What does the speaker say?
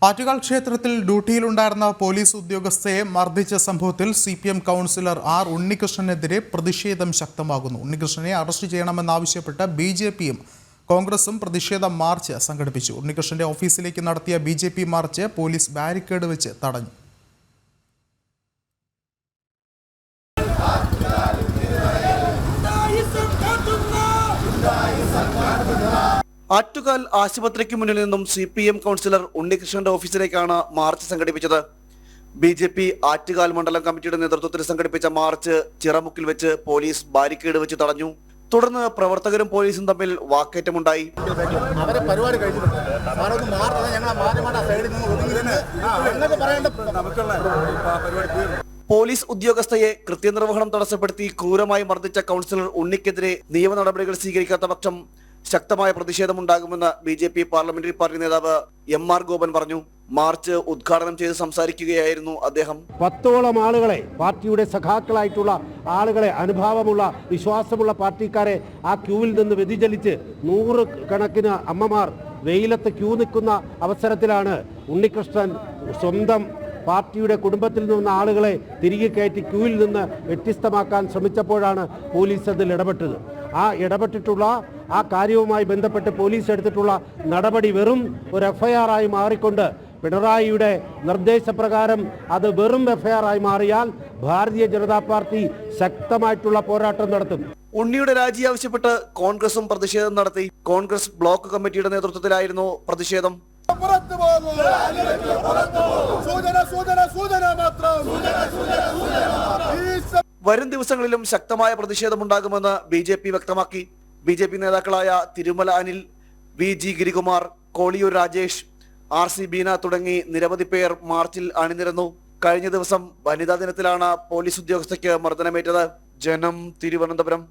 ആറ്റുകാൽ ക്ഷേത്രത്തിൽ ഡ്യൂട്ടിയിലുണ്ടായിരുന്ന പോലീസ് ഉദ്യോഗസ്ഥയെ മർദ്ദിച്ച സംഭവത്തിൽ CPM കൗൺസിലർ ആർ ഉണ്ണികൃഷ്ണനെതിരെ പ്രതിഷേധം ശക്തമാകുന്നു. ഉണ്ണികൃഷ്ണനെ അറസ്റ്റ് ചെയ്യണമെന്നാവശ്യപ്പെട്ട് BJPയും കോൺഗ്രസും പ്രതിഷേധ മാർച്ച് സംഘടിപ്പിച്ചു. ഉണ്ണികൃഷ്ണന്റെ ഓഫീസിലേക്ക് നടത്തിയ BJP മാർച്ച് പോലീസ് ബാരിക്കേഡ് വെച്ച് തടഞ്ഞു. ആറ്റുകാൽ ആശുപത്രിക്ക് മുന്നിൽ നിന്നും CPM കൗൺസിലർ ഉണ്ണികൃഷ്ണന്റെ ഓഫീസിലേക്കാണ് മാർച്ച് സംഘടിപ്പിച്ചത്. BJP ആറ്റുകാൽ മണ്ഡലം കമ്മിറ്റിയുടെ നേതൃത്വത്തിൽ സംഘടിപ്പിച്ച മാർച്ച് ചിറമുക്കിൽ വെച്ച് പോലീസ് ബാരിക്കേഡ് വെച്ച് തടഞ്ഞു. തുടർന്ന് പ്രവർത്തകരും പോലീസും തമ്മിൽ വാക്കേറ്റമുണ്ടായി. പോലീസ് ഉദ്യോഗസ്ഥയെ കൃത്യനിർവഹണം തടസ്സപ്പെടുത്തി ക്രൂരമായി മർദ്ദിച്ച കൗൺസിലർ ഉണ്ണിക്കെതിരെ നിയമ നടപടികൾ സ്വീകരിക്കാത്ത പക്ഷം ശക്തമായ പ്രതിഷേധമുണ്ടാകുമെന്ന് BJP പാർലമെന്ററി പാർട്ടി നേതാവ് MR ഗോപൻ പറഞ്ഞു. മാർച്ച് ഉദ്ഘാടനം ചെയ്ത് സംസാരിക്കുകയായിരുന്നു അദ്ദേഹം. 10ഓളം ആളുകളെ, പാർട്ടിയുടെ സഖാക്കളായിട്ടുള്ള ആളുകളെ, അനുഭാവമുള്ള വിശ്വാസമുള്ള പാർട്ടിക്കാരെ ആ ക്യൂവിൽ നിന്ന് വ്യതിചലിച്ച് 100 കണക്കിന് അമ്മമാർ വെയിലത്ത് ക്യൂ നിൽക്കുന്ന അവസരത്തിലാണ് ഉണ്ണികൃഷ്ണൻ സ്വന്തം പാർട്ടിയുടെ കുടുംബത്തിൽ നിന്ന ആളുകളെ തിരികെ കയറ്റി ക്യൂവിൽ നിന്ന് വ്യത്യസ്തമാക്കാൻ ശ്രമിച്ചപ്പോഴാണ് പോലീസ് അതിൽ ഇടപെട്ടത്. ആ ഇടപെട്ടിട്ടുള്ള ആ കാര്യവുമായി ബന്ധപ്പെട്ട് പോലീസ് എടുത്തിട്ടുള്ള നടപടി വെറും ഒരു FIR ആയി മാറിക്കൊണ്ട് പിണറായിയുടെ നിർദ്ദേശപ്രകാരം അത് വെറും FIR ആയി മാറിയാൽ ഭാരതീയ ജനതാ പാർട്ടി ശക്തമായിട്ടുള്ള പോരാട്ടം നടത്തും. ഉണ്ണിയുടെ രാജി ആവശ്യപ്പെട്ട് കോൺഗ്രസും പ്രതിഷേധം നടത്തി. കോൺഗ്രസ് ബ്ലോക്ക് കമ്മിറ്റിയുടെ നേതൃത്വത്തിലായിരുന്നു പ്രതിഷേധം. വരും ദിവസങ്ങളിലും ശക്തമായ പ്രതിഷേധമുണ്ടാകുമെന്ന് BJP വ്യക്തമാക്കി. BJP നേതാക്കളായ തിരുമല അനിൽ, VG ഗിരികുമാർ, കോളിയൂർ രാജേഷ്, RC ബീന തുടങ്ങി നിരവധി പേർ മാർച്ചിൽ അണിനിരന്നു. കഴിഞ്ഞ ദിവസം വനിതാ ദിനത്തിലാണ് പോലീസ് ഉദ്യോഗസ്ഥയ്ക്ക് മർദ്ദനമേറ്റത്. ജനം, തിരുവനന്തപുരം.